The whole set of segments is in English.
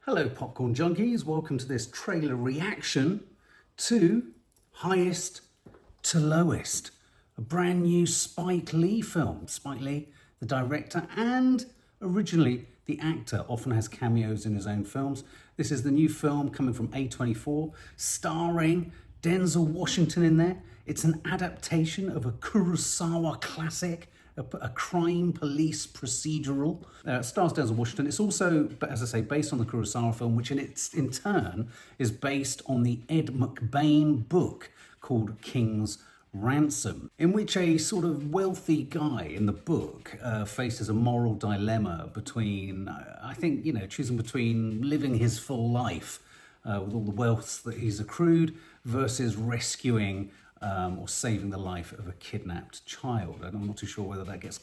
Hello Popcorn Junkies, welcome to this trailer reaction to Highest to Lowest, a brand new Spike Lee film. Spike Lee, the director and originally the actor, often has cameos in his own films. This is the new film coming from A24, starring Denzel Washington in there. It's an adaptation of a Kurosawa classic, a crime police procedural. Stars Denzel Washington. It's also, as I say, based on the Kurosawa film, which in turn is based on the Ed McBain book called King's Ransom, in which a sort of wealthy guy in the book faces a moral dilemma between, I think, choosing between living his full life with all the wealth that he's accrued versus rescuing or saving the life of a kidnapped child. And I'm not too sure whether that gets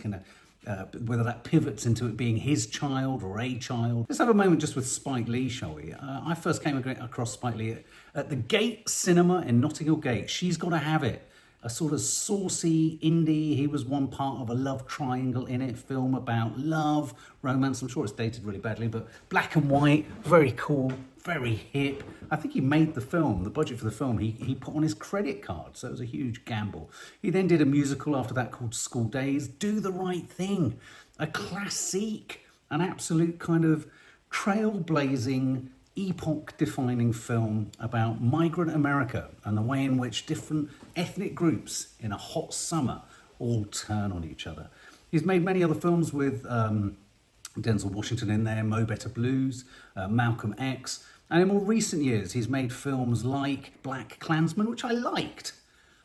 whether that pivots into it being his child or a child. Let's have a moment just with Spike Lee, shall we? I first came across Spike Lee at the Gate Cinema in Notting Hill Gate. She's Gotta Have It. A sort of saucy indie. He was one part of a love triangle in it, film about love, romance. I'm sure it's dated really badly, but black and white, very cool, very hip. I think he made the film, the budget for the film, he put on his credit card, so it was a huge gamble. He then did a musical after that called School Days, Do the Right Thing, a classique, an absolute kind of trailblazing, epoch-defining film about migrant America and the way in which different ethnic groups in a hot summer all turn on each other. He's made many other films with Denzel Washington in there, Mo Better Blues, Malcolm X, and in more recent years he's made films like Black Klansman, which I liked.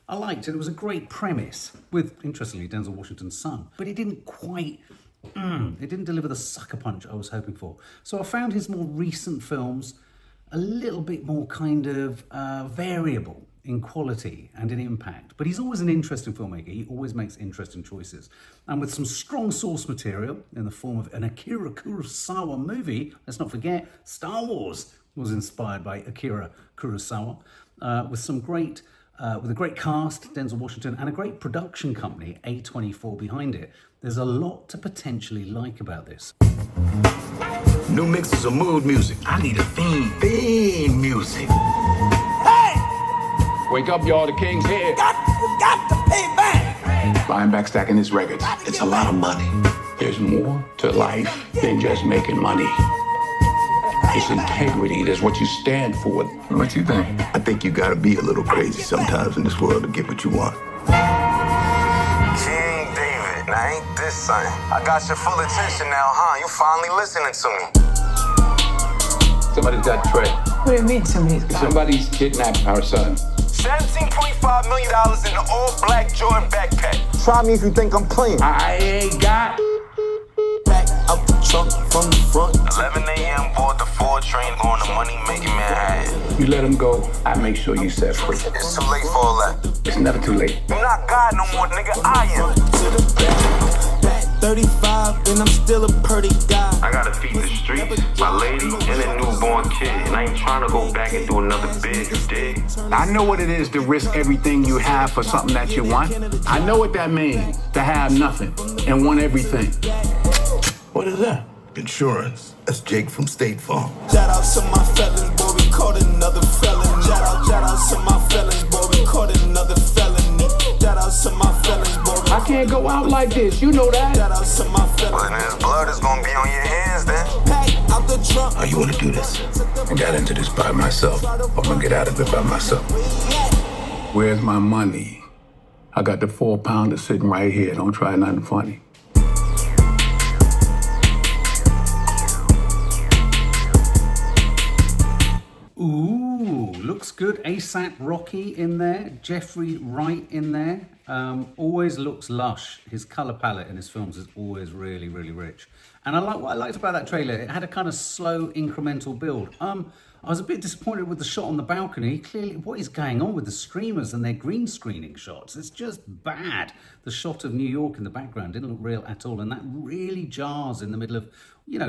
It was a great premise with, interestingly, Denzel Washington's son, but it didn't quite it didn't deliver the sucker punch I was hoping for. So I found his more recent films a little bit more kind of variable in quality and in impact. But he's always an interesting filmmaker. He always makes interesting choices. And with some strong source material in the form of an Akira Kurosawa movie, let's not forget, Star Wars was inspired by Akira Kurosawa, with a great cast, Denzel Washington, and a great production company, A24, behind it. There's a lot to potentially like about this. New mixes of mood music. I need a theme. Theme music. Hey! Wake up, y'all. The king's here. You got to pay back. Buying back, stacking his records. It's a lot of money. There's more to life than just making money. It's integrity. That's what you stand for. What you think? I think you gotta be a little crazy sometimes in this world to get what you want. King David, now ain't this something? I got your full attention now, huh? You finally listening to me. Somebody's got Trey. What do you mean somebody's got? Somebody's kidnapped our son. $17.5 million in an all-black Jordan backpack. Try me if you think I'm playing. I ain't got. Back out the trunk from the front. 11 a.m. board the 4 train going to money-making Manhattan. You let him go, I make sure you set free. It's too late for all that. It's never too late. You're not God no more, nigga. I am. To the back 35, and I'm still a pretty guy. I gotta feed the streets, my lady, and a newborn kid. And I ain't trying to go back and do another bid, you dig? I know what it is to risk everything you have for something that you want. I know what that means, to have nothing and want everything. What is that? Insurance. That's Jake from State Farm. Shout out to my felons, boy, we caught another felon. Shout out to my felons, boy, we caught another felony. Shout out to my felons, boy. I can't go out like this, you know that. Shout out to my felons. Well, then his blood is gonna be on your hands then. Pack out the trunk. Oh, you wanna do this? I got into this by myself. I'm gonna get out of it by myself. Where's my money? I got the 4-pounder sitting right here. Don't try nothing funny. Ooh, looks good. ASAP Rocky in there, Jeffrey Wright in there. Always looks lush. His color palette in his films is always really, really rich. And what I liked about that trailer, it had a kind of slow, incremental build. I was a bit disappointed with the shot on the balcony. Clearly, what is going on with the streamers and their green screening shots? It's just bad. The shot of New York in the background didn't look real at all, and that really jars in the middle of,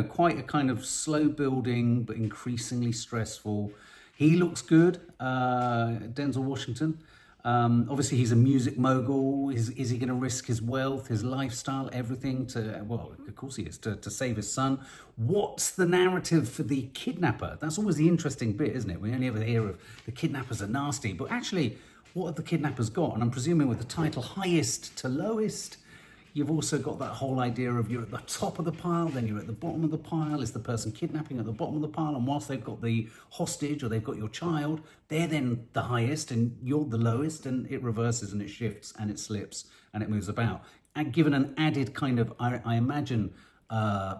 quite a kind of slow building, but increasingly stressful. He looks good, Denzel Washington. Obviously, he's a music mogul. Is he going to risk his wealth, his lifestyle, everything to, well, of course he is, to save his son? What's the narrative for the kidnapper? That's always the interesting bit, isn't it? We only ever hear of the kidnappers are nasty, but actually, what have the kidnappers got? And I'm presuming with the title highest to lowest, you've also got that whole idea of you're at the top of the pile, then you're at the bottom of the pile. Is the person kidnapping at the bottom of the pile? And whilst they've got the hostage or they've got your child, they're then the highest and you're the lowest, and it reverses and it shifts and it slips and it moves about. And given an added kind of, I imagine,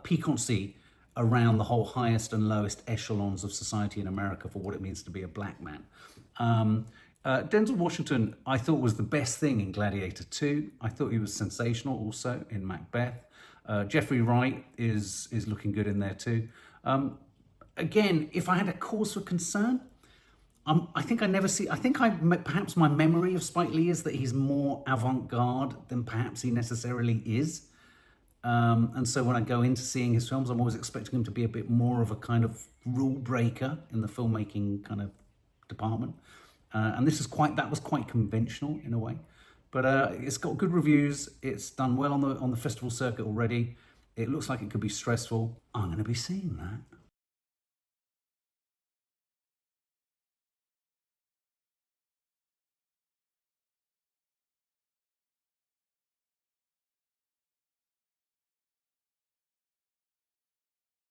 piquancy around the whole highest and lowest echelons of society in America for what it means to be a black man. Denzel Washington, I thought, was the best thing in Gladiator 2. I thought he was sensational also in Macbeth. Jeffrey Wright is looking good in there too. Again, if I had a cause for concern, I think perhaps my memory of Spike Lee is that he's more avant-garde than perhaps he necessarily is. And so when I go into seeing his films, I'm always expecting him to be a bit more of a kind of rule breaker in the filmmaking kind of department. And that was quite conventional in a way, but it's got good reviews. It's done well on the festival circuit already. It looks like it could be stressful. I'm going to be seeing that.